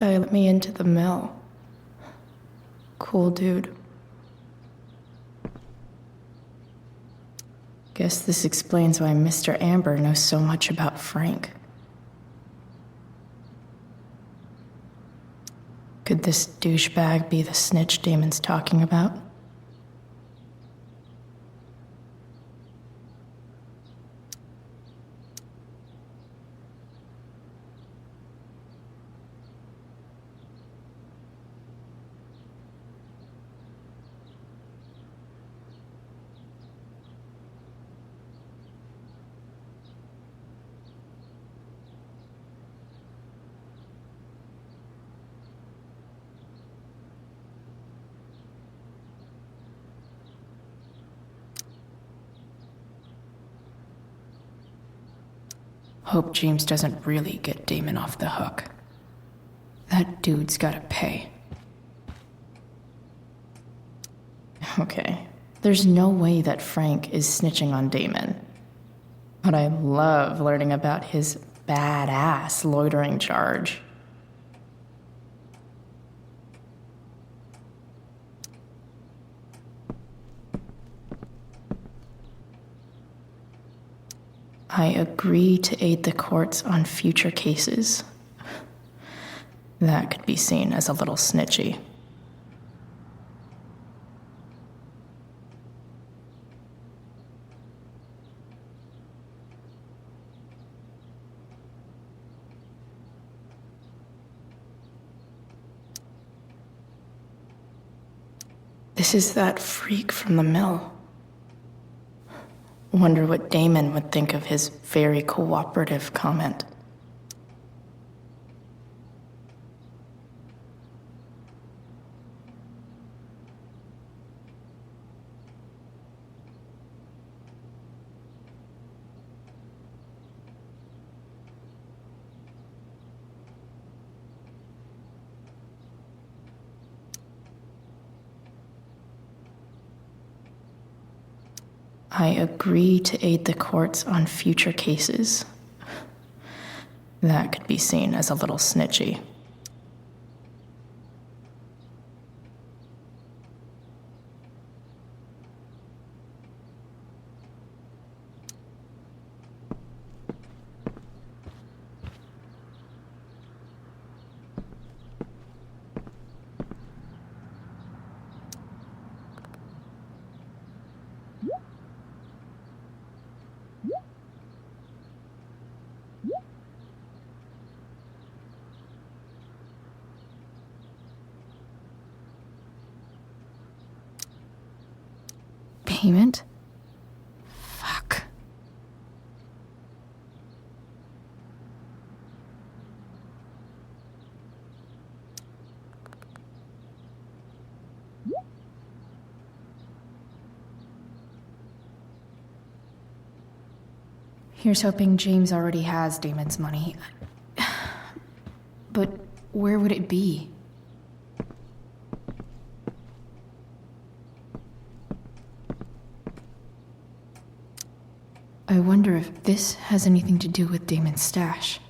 Guy let me into the mill. Cool dude. Guess this explains why Mr. Amber knows so much about Frank. Could this douchebag be the snitch Damon's talking about? Hope James doesn't really get Damon off the hook. That dude's gotta pay. Okay, there's no way that Frank is snitching on Damon. But I love learning about his badass loitering charge. I agree to aid the courts on future cases. That could be seen as a little snitchy. This is that freak from the mill. Wonder what Damon would think of his very cooperative comment. I agree to aid the courts on future cases. That could be seen as a little snitchy. Payment? Fuck. Here's hoping James already has Damon's money. But where would it be? I wonder if this has anything to do with Damon's stash.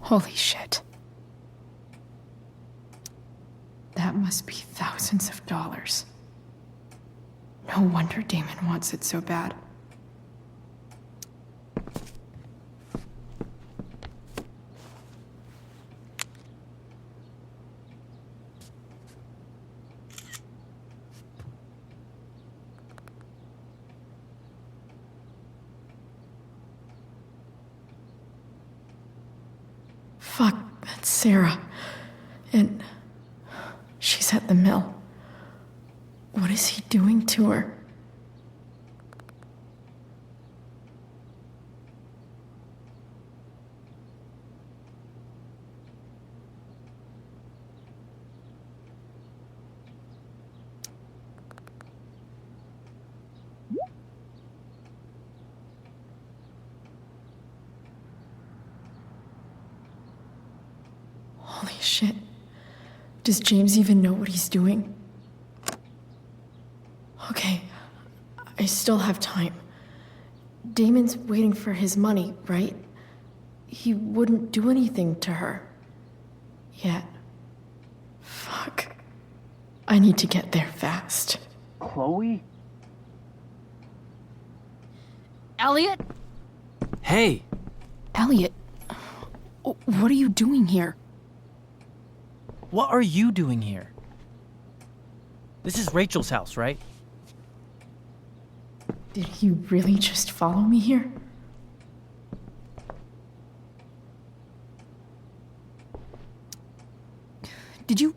Holy shit. That must be thousands of dollars. No wonder Damon wants it so bad. Fuck, that's Sarah. And she's at the mill. What is he doing to her? Holy shit. Does James even know what he's doing? Okay, I still have time. Damon's waiting for his money, right? He wouldn't do anything to her. Yet. Fuck. I need to get there fast. Chloe? Elliot? Hey! Elliot, what are you doing here? What are you doing here? This is Rachel's house, right? Did he really just follow me here? Did you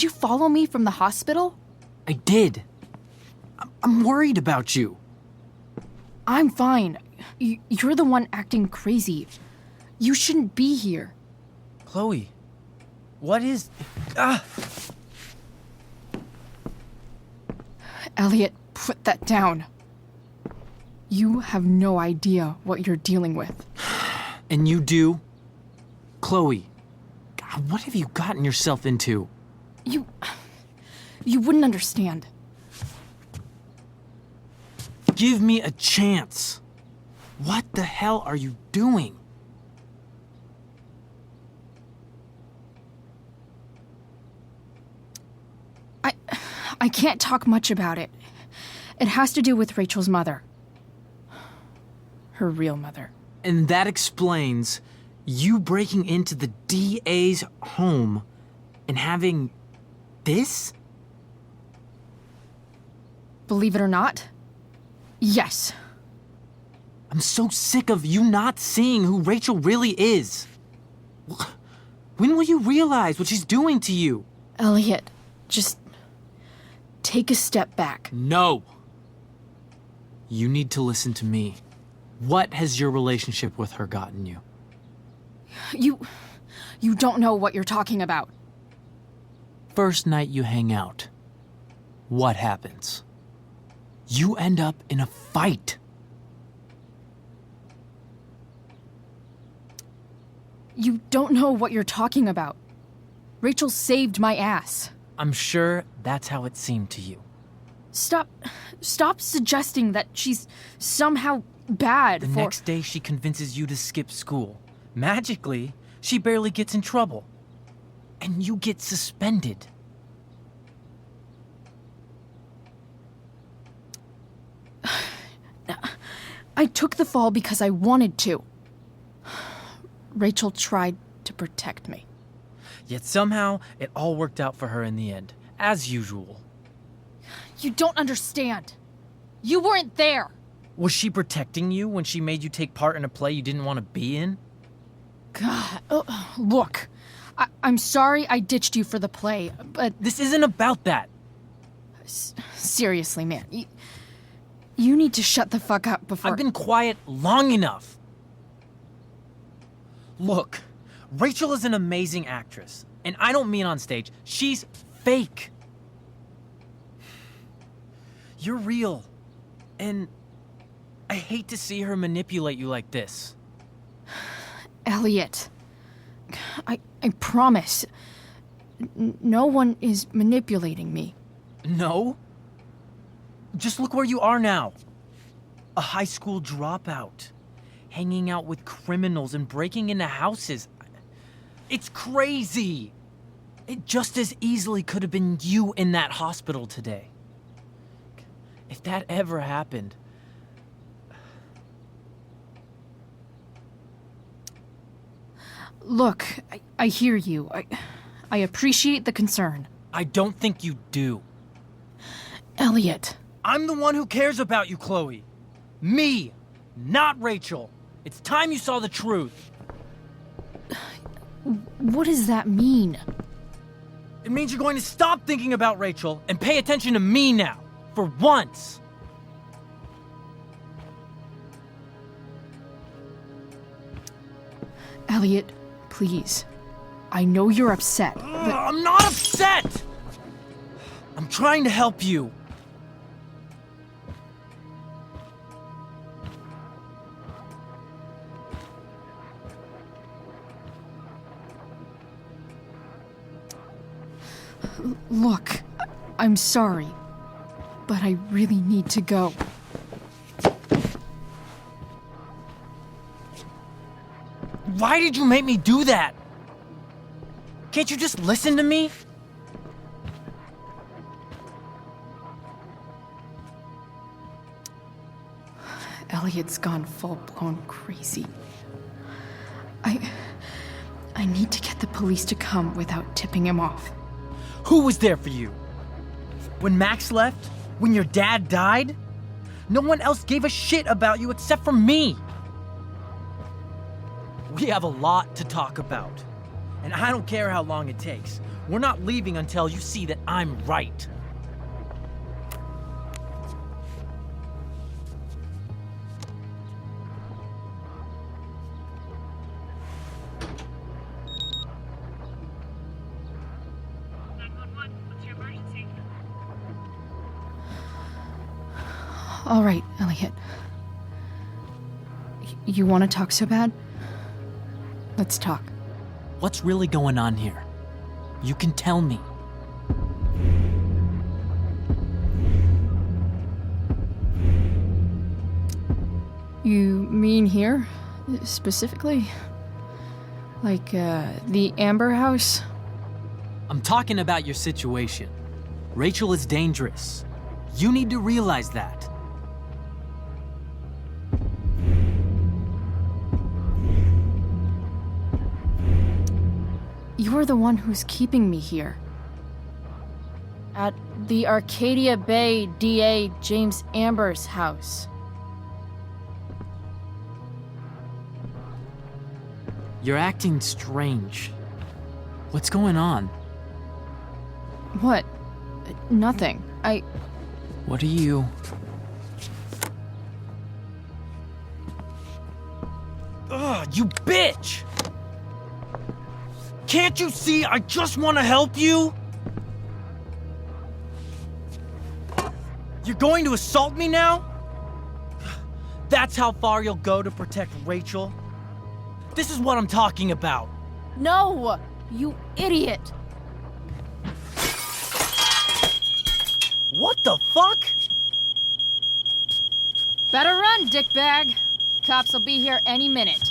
follow me from the hospital? I did. I'm worried about you. I'm fine. You're the one acting crazy. You shouldn't be here. Chloe, what is... Elliot, put that down. You have no idea what you're dealing with. And you do? Chloe, God, what have you gotten yourself into? You wouldn't understand. Give me a chance. What the hell are you doing? I can't talk much about it. It has to do with Rachel's mother. Her real mother. And that explains you breaking into the DA's home and having this? Believe it or not, yes. I'm so sick of you not seeing who Rachel really is. When will you realize what she's doing to you? Elliot, just take a step back. No. You need to listen to me. What has your relationship with her gotten you? You don't know what you're talking about. First night you hang out, what happens? You end up in a fight. You don't know what you're talking about. Rachel saved my ass. I'm sure that's how it seemed to you. Stop suggesting that she's somehow bad The for... next day she convinces you to skip school. Magically, she barely gets in trouble. And you get suspended. I took the fall because I wanted to. Rachel tried to protect me. Yet somehow, it all worked out for her in the end, as usual. You don't understand. You weren't there. Was she protecting you when she made you take part in a play you didn't want to be in? God, look. I'm sorry I ditched you for the play, but... This isn't about that. Seriously, man. You need to shut the fuck up before... I've been quiet long enough. Look, Rachel is an amazing actress. And I don't mean on stage. She's fake. You're real. And I hate to see her manipulate you like this. Elliot, I promise. No one is manipulating me. No? Just look where you are now. A high school dropout. Hanging out with criminals and breaking into houses. It's crazy. It just as easily could have been you in that hospital today. If that ever happened... Look, I hear you. I appreciate the concern. I don't think you do. Elliot. I'm the one who cares about you, Chloe. Me, not Rachel. It's time you saw the truth. What does that mean? It means you're going to stop thinking about Rachel and pay attention to me now, for once. Elliot, please. I know you're upset, but... I'm not upset! I'm trying to help you. Look, I'm sorry, but I really need to go. Why did you make me do that? Can't you just listen to me? Elliot's gone full-blown crazy. I need to get the police to come without tipping him off. Who was there for you? When Max left? When your dad died? No one else gave a shit about you except for me. We have a lot to talk about. And I don't care how long it takes. We're not leaving until you see that I'm right. All right, Elliot. You want to talk so bad? Let's talk. What's really going on here? You can tell me. You mean here? Specifically? Like, the Amber House? I'm talking about your situation. Rachel is dangerous. You need to realize that. You're the one who's keeping me here. At the Arcadia Bay DA James Amber's house. You're acting strange. What's going on? What? Nothing. What are you? Ugh, you bitch! Can't you see I just want to help you? You're going to assault me now? That's how far you'll go to protect Rachel? This is what I'm talking about. No! You idiot! What the fuck? Better run, dickbag. Cops will be here any minute.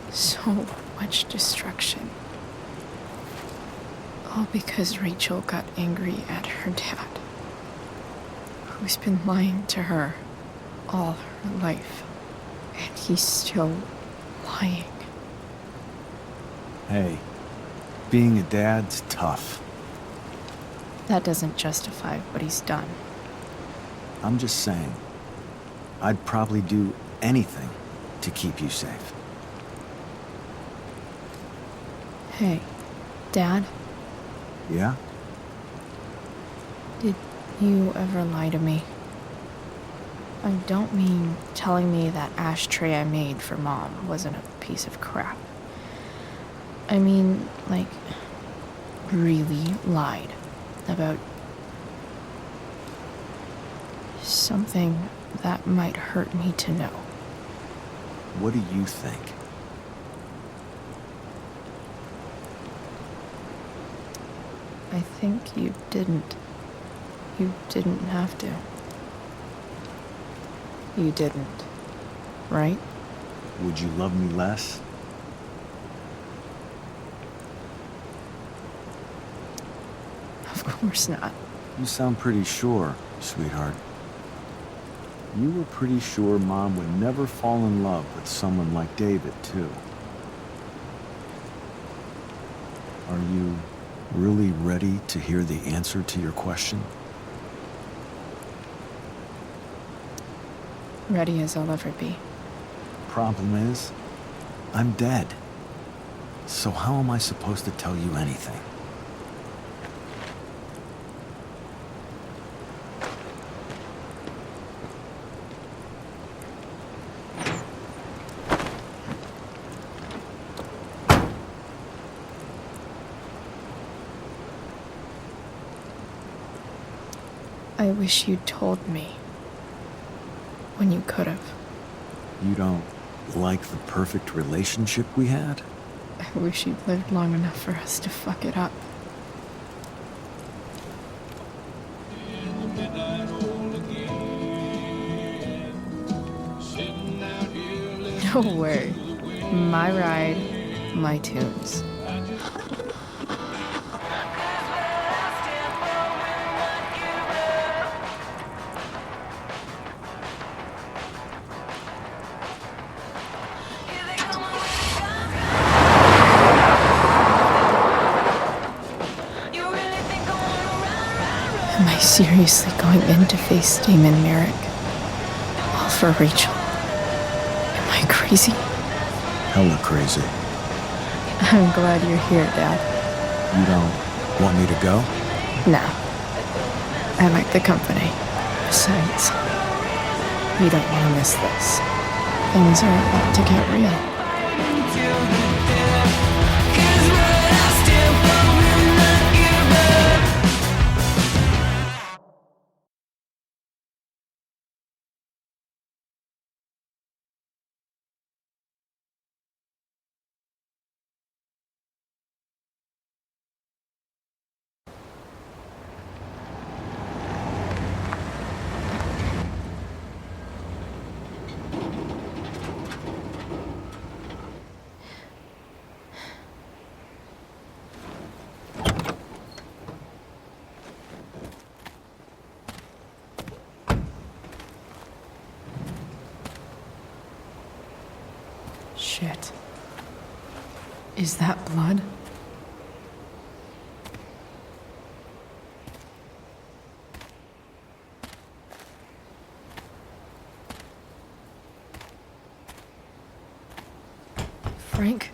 So much destruction. All because Rachel got angry at her dad, who's been lying to her all her life. And he's still lying. Hey, being a dad's tough. That doesn't justify what he's done. I'm just saying, I'd probably do anything to keep you safe. Hey, Dad, Yeah? did you ever lie to me? I don't mean telling me that ashtray I made for Mom wasn't a piece of crap. I mean, like, really lied about something that might hurt me to know. What do you think? I think you didn't. You didn't have to. You didn't. Right? Would you love me less? Of course not. You sound pretty sure, sweetheart. You were pretty sure Mom would never fall in love with someone like David, too. Are you really ready to hear the answer to your question? Ready as I'll ever be. Problem is, I'm dead. So how am I supposed to tell you anything? I wish you'd told me. When you could have. You don't like the perfect relationship we had? I wish you'd lived long enough for us to fuck it up. No way. My ride, my tunes. Am I seriously going in to face Damon Merrick? All for Rachel? Am I crazy? Hella crazy. I'm glad you're here, Dad. You don't want me to go? No. I like the company. Besides, you don't want to miss this. Things are about to get real. Shit. Is that blood? Frank?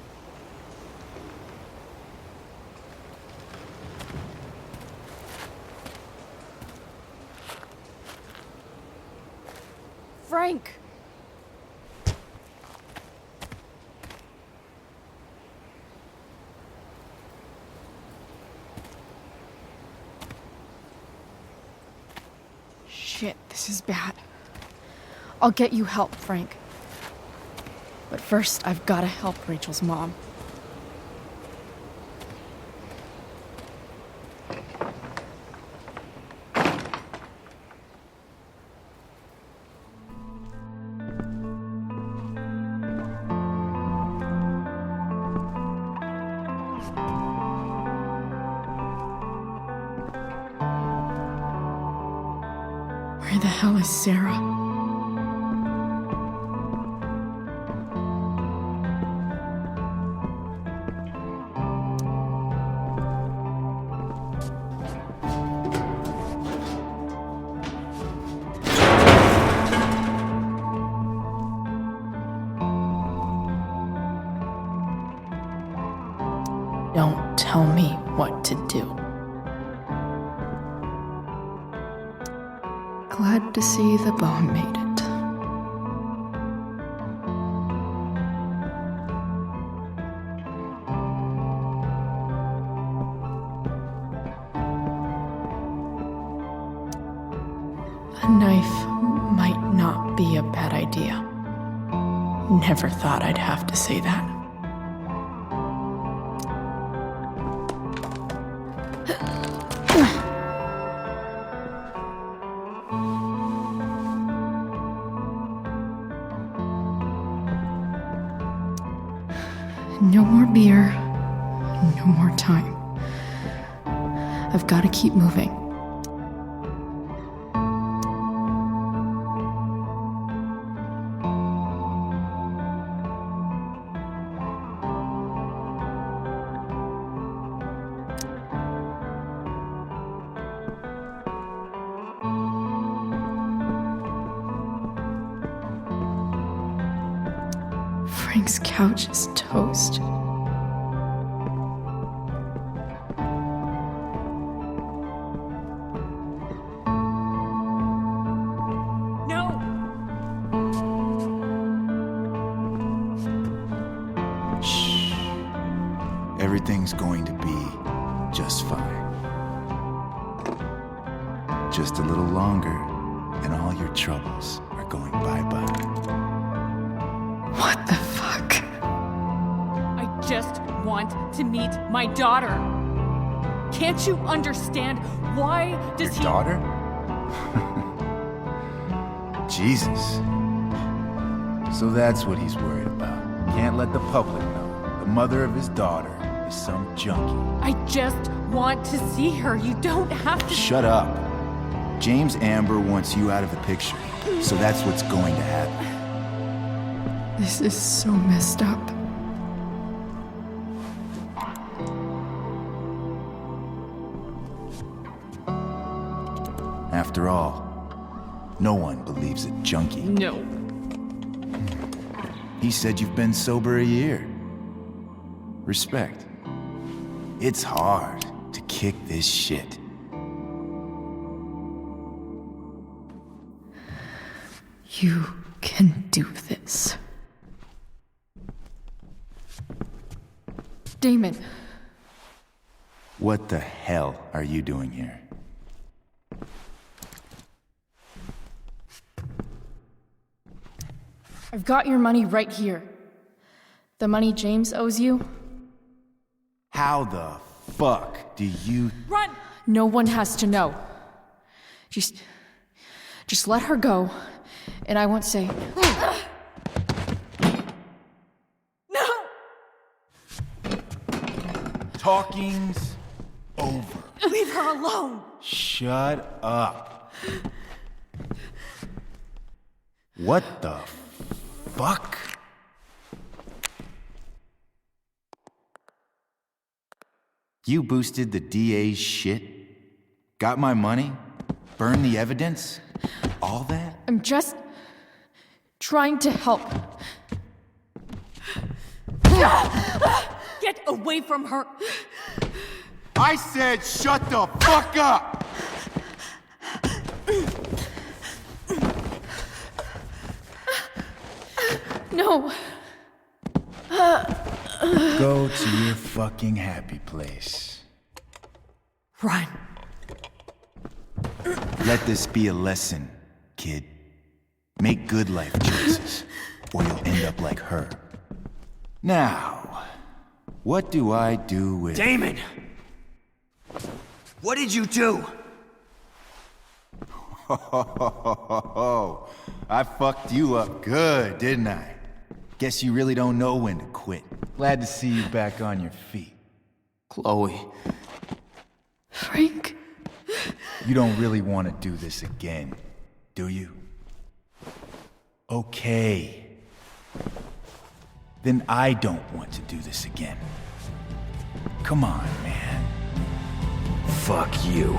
Frank! Shit, this is bad. I'll get you help, Frank. But first, I've gotta help Rachel's mom. Where the hell is Sarah? Don't tell me what to do. Glad to see the bomb made it. A knife might not be a bad idea. Never thought I'd have to say that. No more beer. No more time. I've got to keep moving. Frank's couch is toast. No! Shh. Everything's going to be just fine. Just a little longer, and all your troubles are going bye-bye. What the fuck? I just want to meet my daughter. Can't you understand? Why does Your daughter? Jesus. So that's what he's worried about. Can't let the public know. The mother of his daughter is some junkie. I just want to see her. You don't have to. Shut up. James Amber wants you out of the picture, so that's what's going to happen. This is so messed up. After all, no one believes a junkie. No. He said you've been sober a year. Respect. It's hard to kick this shit. You can do this. Damon. What the hell are you doing here? I've got your money right here. The money James owes you. How the fuck do you... Run! No one has to know. Just let her go, and I won't say. No! Talking's over. Leave her alone! Shut up. What the fuck? You boosted the DA's shit? Got my money? Burned the evidence? All that? I'm just trying to help. Get away from her! I said shut the fuck up! No! Go to your fucking happy place. Run. Let this be a lesson, kid. Make good life choices, or you'll end up like her. Now, what do I do with... Damon! What did you do? I fucked you up good, didn't I? Guess you really don't know when to quit. Glad to see you back on your feet. Chloe. Frank. You don't really want to do this again, do you? Okay. Then I don't want to do this again. Come on, man. Fuck you.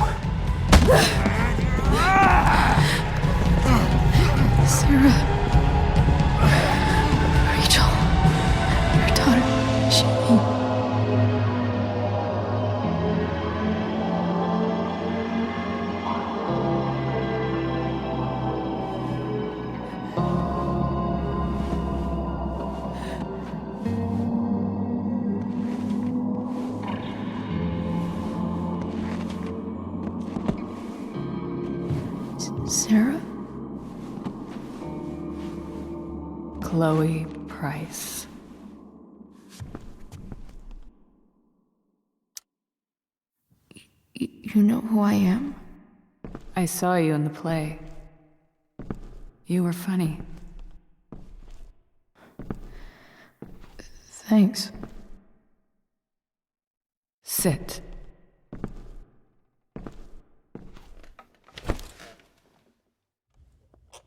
Sarah. Rachel. Your daughter. She... Sarah? Chloe Price. You know who I am? I saw you in the play. You were funny. Thanks. Sit.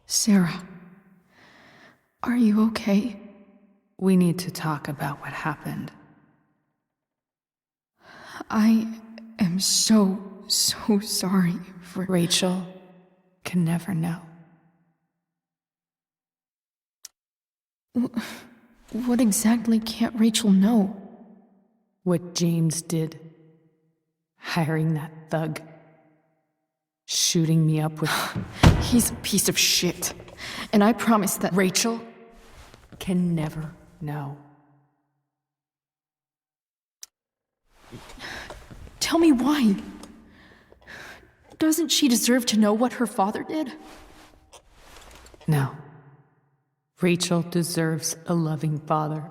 Sarah, are you okay? We need to talk about what happened. I am so sorry for... Rachel can never know. What exactly can't Rachel know? What James did. Hiring that thug. Shooting me up with... He's a piece of shit. And I promise that... Rachel can never know. Tell me why. Doesn't she deserve to know what her father did? No. Rachel deserves a loving father.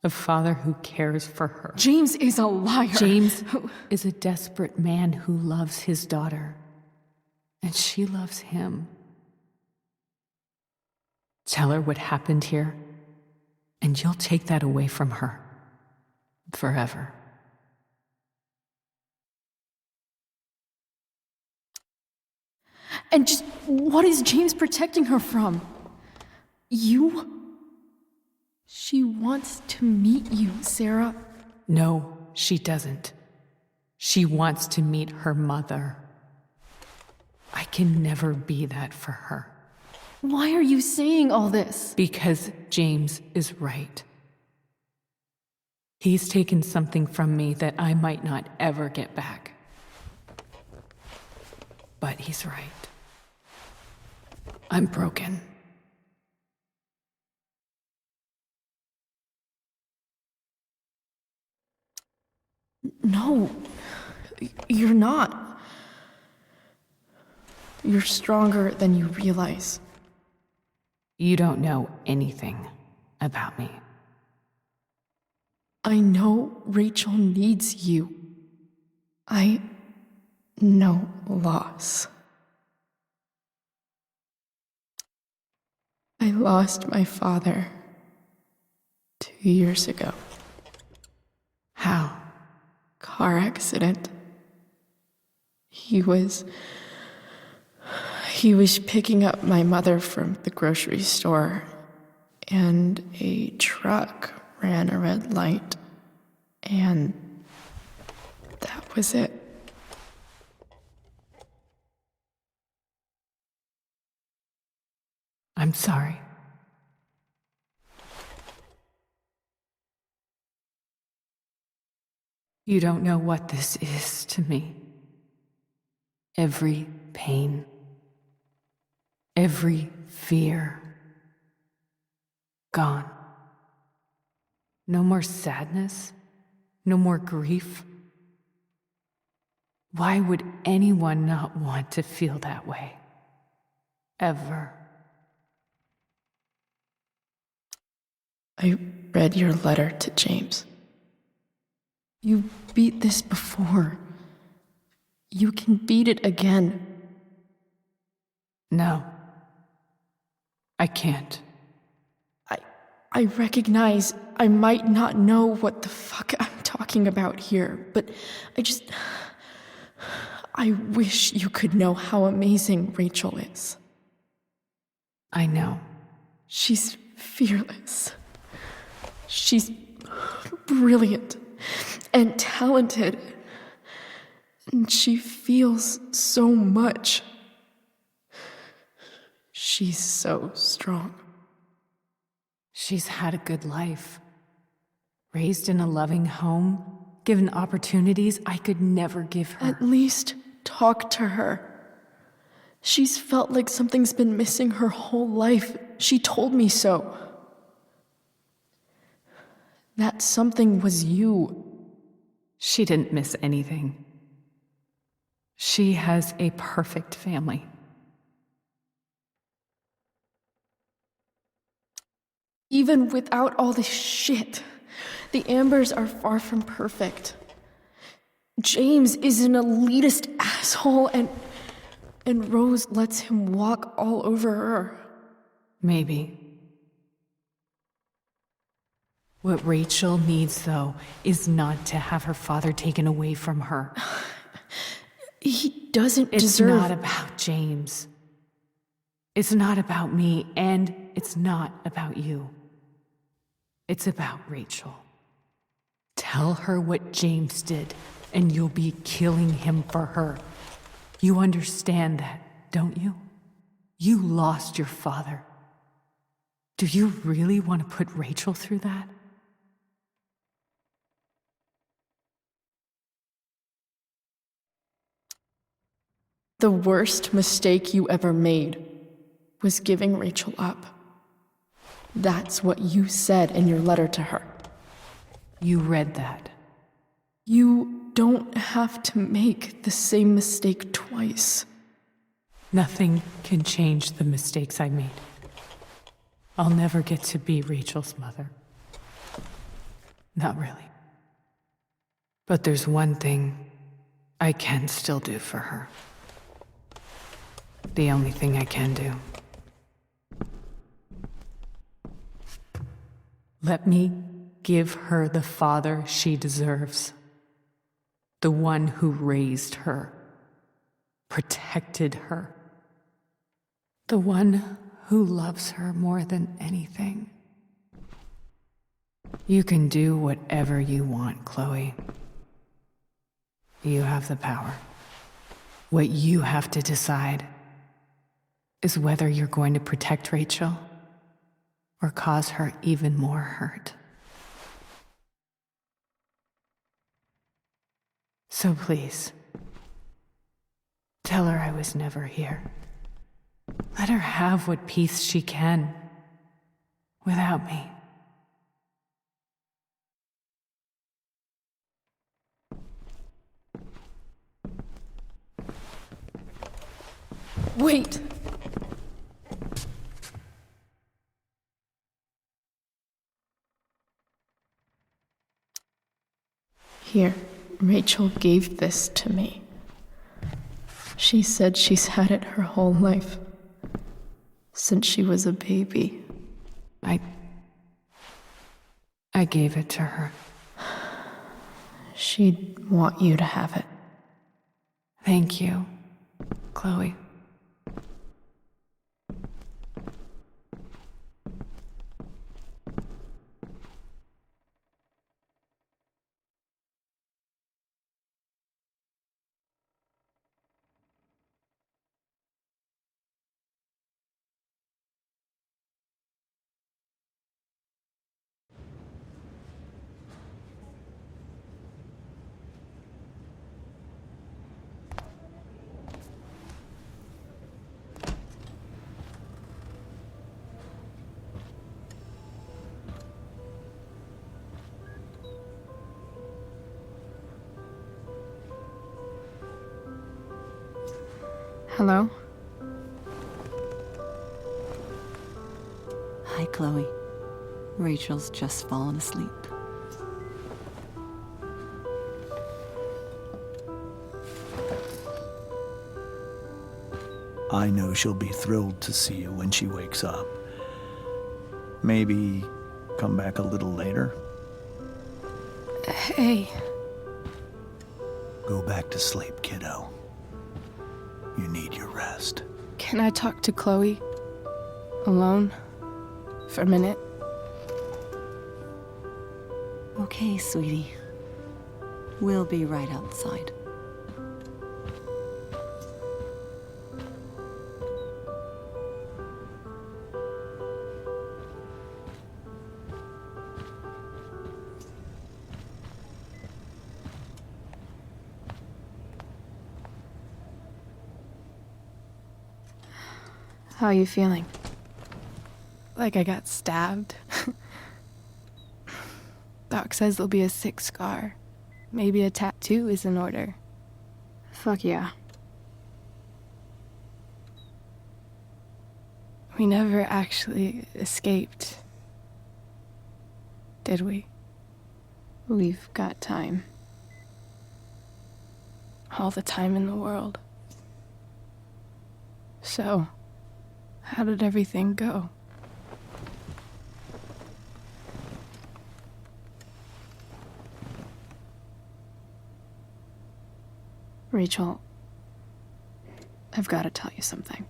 A father who cares for her. James is a liar. James is a desperate man who loves his daughter. And she loves him. Tell her what happened here, and you'll take that away from her. Forever. And just what is James protecting her from? You? She wants to meet you, Sarah. No, she doesn't. She wants to meet her mother. I can never be that for her. Why are you saying all this? Because James is right. He's taken something from me that I might not ever get back. But he's right. I'm broken. No, you're not. You're stronger than you realize. You don't know anything about me. I know Rachel needs you. I know loss. I lost my father 2 years ago. How? Car accident. He was picking up my mother from the grocery store, and a truck ran a red light, and that was it. I'm sorry. You don't know what this is to me. Every pain, every fear, gone. No more sadness, no more grief. Why would anyone not want to feel that way? Ever. I read your letter to James. You beat this before. You can beat it again. No. I can't. I recognize I might not know what the fuck I'm talking about here, but I wish you could know how amazing Rachel is. I know. She's fearless. She's brilliant and talented. And she feels so much. She's so strong. She's had a good life. Raised in a loving home, given opportunities I could never give her. At least talk to her. She's felt like something's been missing her whole life. She told me so. That something was you. She didn't miss anything. She has a perfect family. Even without all this shit, the Ambers are far from perfect. James is an elitist asshole, and Rose lets him walk all over her. Maybe. What Rachel needs, though, is not to have her father taken away from her. He doesn't It's deserve... not about James. It's not about me, and it's not about you. It's about Rachel. Tell her what James did, and you'll be killing him for her. You understand that, don't you? You lost your father. Do you really want to put Rachel through that? The worst mistake you ever made was giving Rachel up. That's what you said in your letter to her. You read that. You don't have to make the same mistake twice. Nothing can change the mistakes I made. I'll never get to be Rachel's mother. Not really. But there's one thing I can still do for her. The only thing I can do. Let me give her the father she deserves. The one who raised her, protected her. The one who loves her more than anything. You can do whatever you want, Chloe. You have the power. What you have to decide is whether you're going to protect Rachel or cause her even more hurt. So please, tell her I was never here. Let her have what peace she can without me. Wait! Here, Rachel gave this to me. She said she's had it her whole life. Since she was a baby. I gave it to her. She'd want you to have it. Thank you, Chloe. Hello? Hi, Chloe. Rachel's just fallen asleep. I know she'll be thrilled to see you when she wakes up. Maybe come back a little later? Hey. Go back to sleep, kiddo. You need your rest. Can I talk to Chloe? Alone? For a minute? Okay, sweetie. We'll be right outside. How are you feeling? Like I got stabbed? Doc says there'll be a sick scar. Maybe a tattoo is in order. Fuck yeah. We never actually escaped, did we? We've got time. All the time in the world. So, how did everything go? Rachel, I've got to tell you something.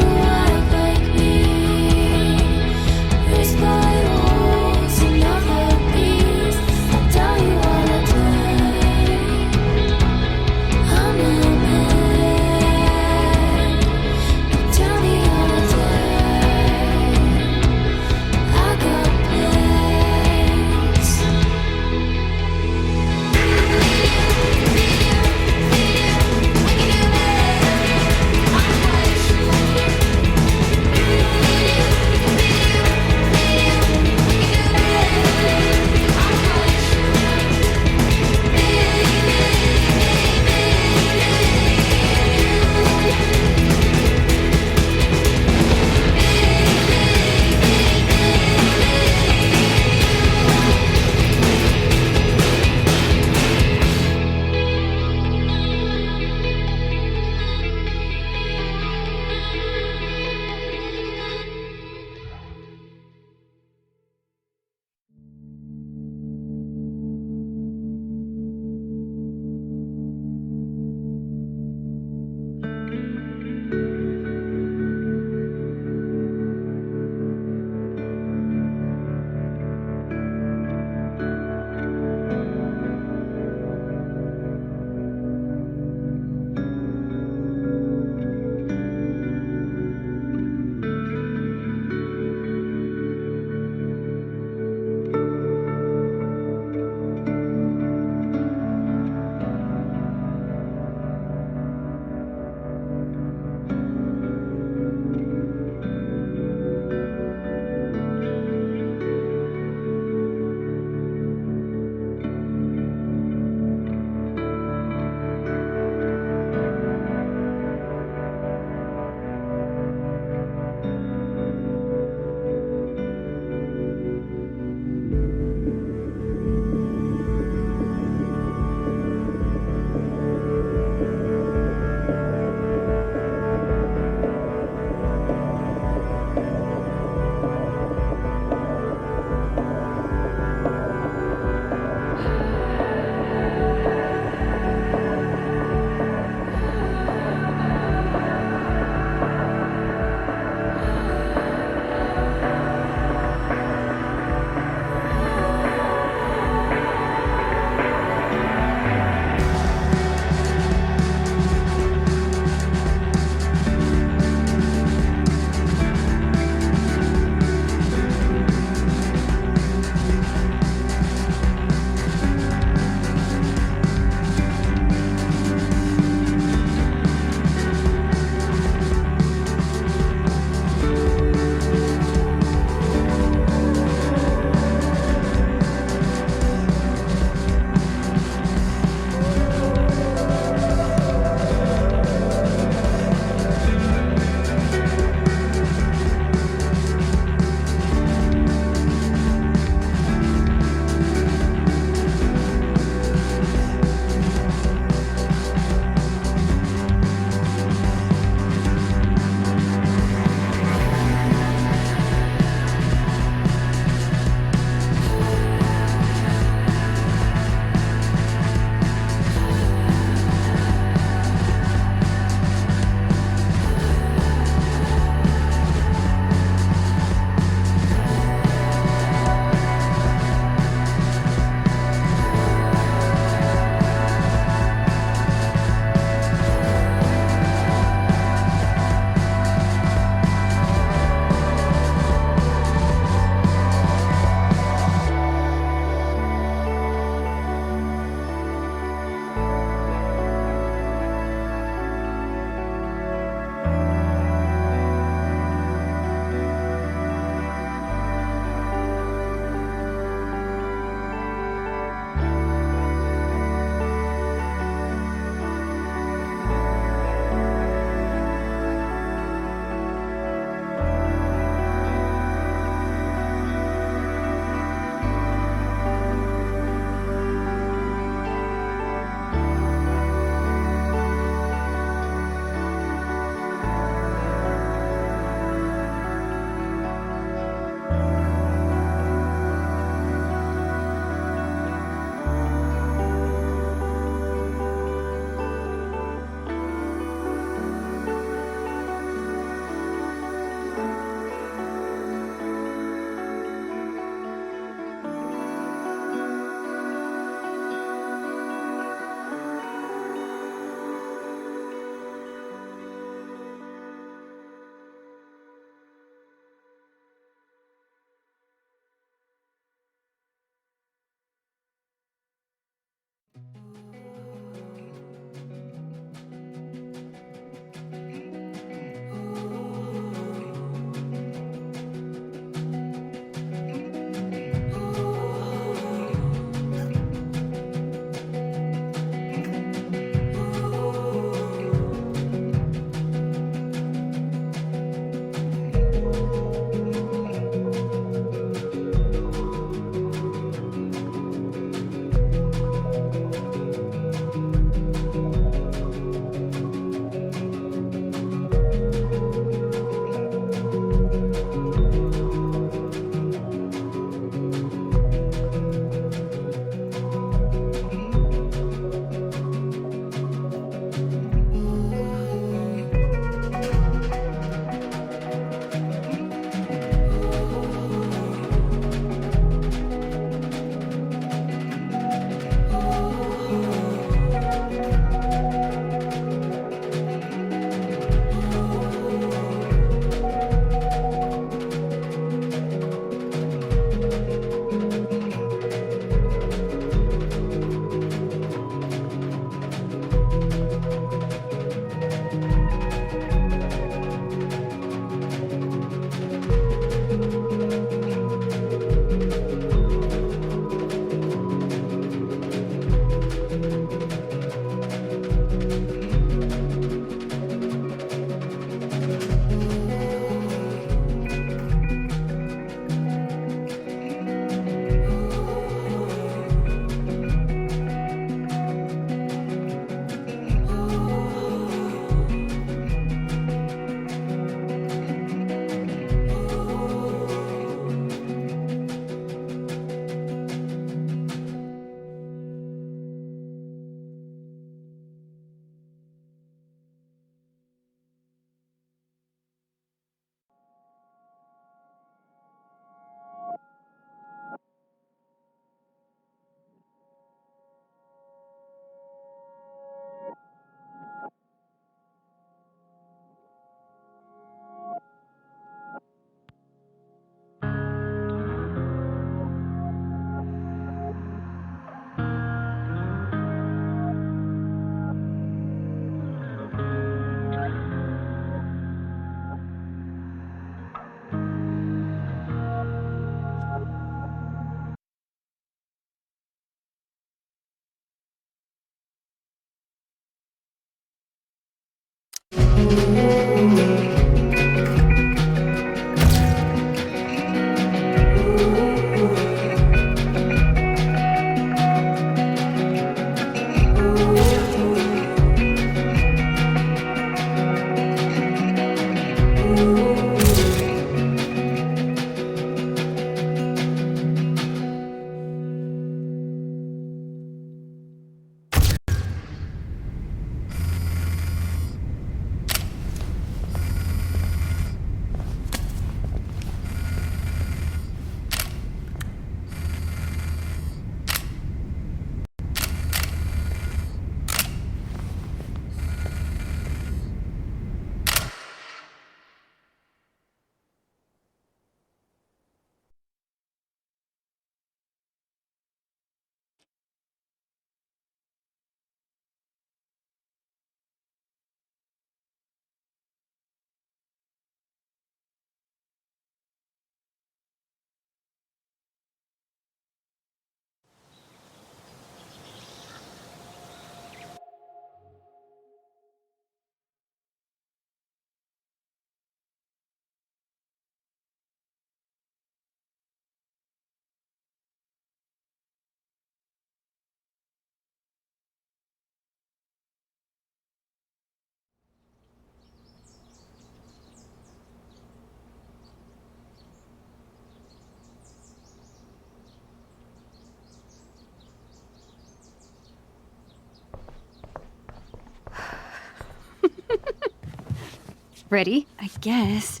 Ready? I guess.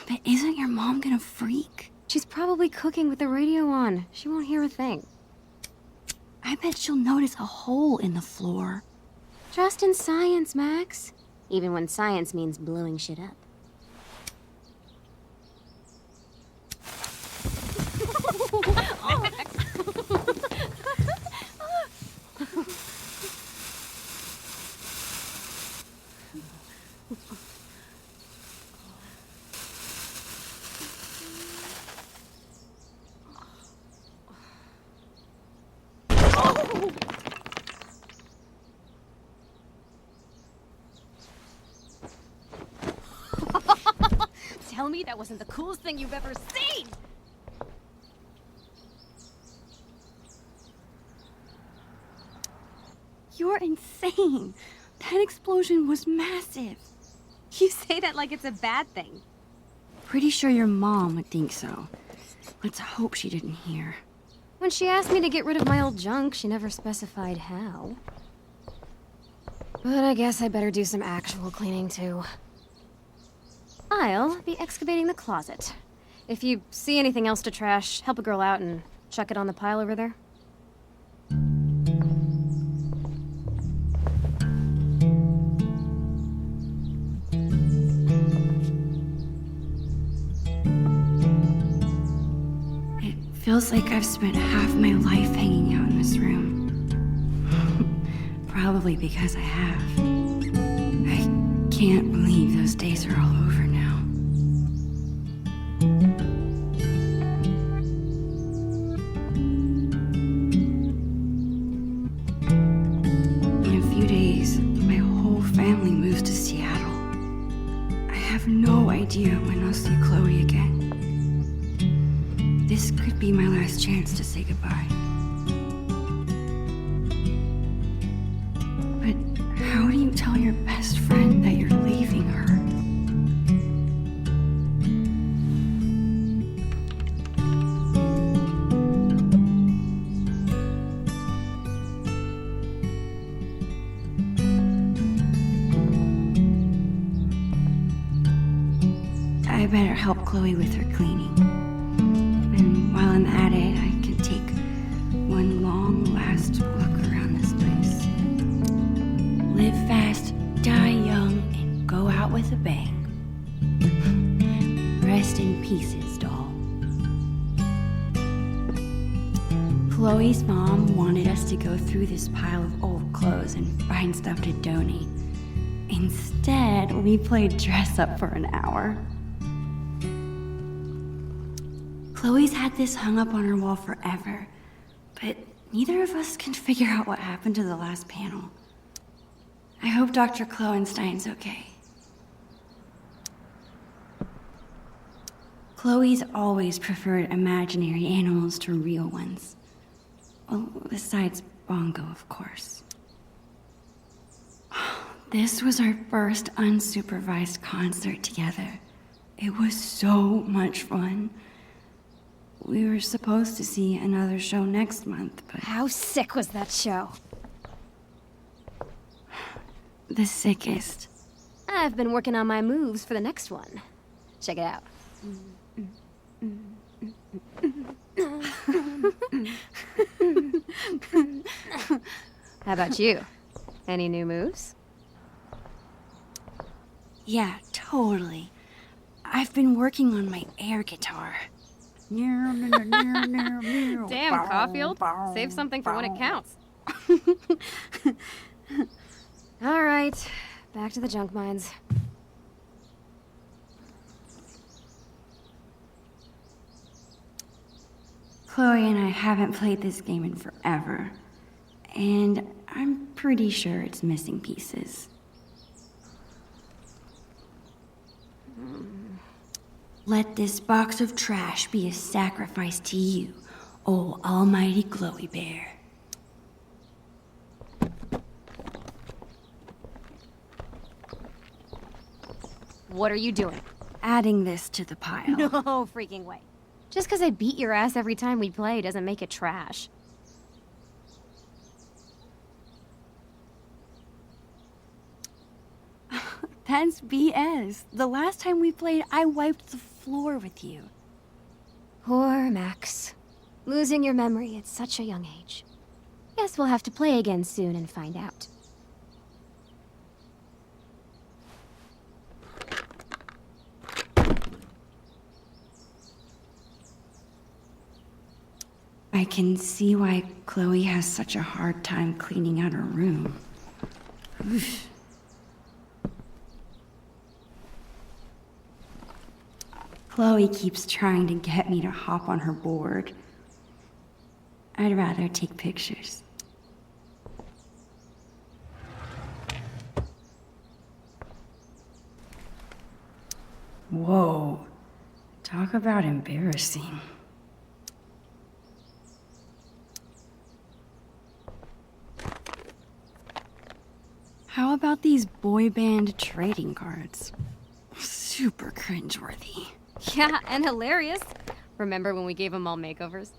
But isn't your mom gonna freak? She's probably cooking with the radio on. She won't hear a thing. I bet she'll notice a hole in the floor. Trust in science, Max. Even when science means blowing shit up. Tell me that wasn't the coolest thing you've ever seen! You're insane. That explosion was massive. You say that like it's a bad thing. Pretty sure your mom would think so. Let's hope she didn't hear. When she asked me to get rid of my old junk, she never specified how. But I guess I better do some actual cleaning too. I'll be excavating the closet. If you see anything else to trash, help a girl out and chuck it on the pile over there. It feels like I've spent half my life hanging out in this room. Probably because I have. I can't believe those days are all over now. In a few days, my whole family moves to Seattle. I have no idea when I'll see Chloe again. This could be my last chance to say goodbye. But how do you tell your best friend that you're leaving her? I better help Chloe with her cleaning. And while I'm at it, I can take one long last look around this place. Live fast, die young, and go out with a bang. Rest in pieces, doll. Chloe's mom wanted us to go through this pile of old clothes and find stuff to donate. Instead, we played dress up for an hour. Chloe's had this hung up on her wall forever, but neither of us can figure out what happened to the last panel. I hope Dr. Kloenstein's okay. Chloe's always preferred imaginary animals to real ones. Well, besides Bongo, of course. This was our first unsupervised concert together. It was so much fun. We were supposed to see another show next month, but... How sick was that show? The sickest. I've been working on my moves for the next one. Check it out. How about you? Any new moves? Yeah, totally. I've been working on my air guitar. Damn, Caulfield. Save something for when it counts. All right, back to the junk mines. Chloe and I haven't played this game in forever, and I'm pretty sure it's missing pieces. Let this box of trash be a sacrifice to you, oh almighty Chloe Bear. What are you doing? Adding this to the pile. No freaking way. Just because I beat your ass every time we play doesn't make it trash. That's BS. The last time we played, I wiped the floor with you. Poor Max. Losing your memory at such a young age. Guess we'll have to play again soon and find out. I can see why Chloe has such a hard time cleaning out her room. Oof. Chloe keeps trying to get me to hop on her board. I'd rather take pictures. Whoa. Talk about embarrassing. How about these boy band trading cards? Super cringeworthy. Yeah, and hilarious. Remember when we gave them all makeovers?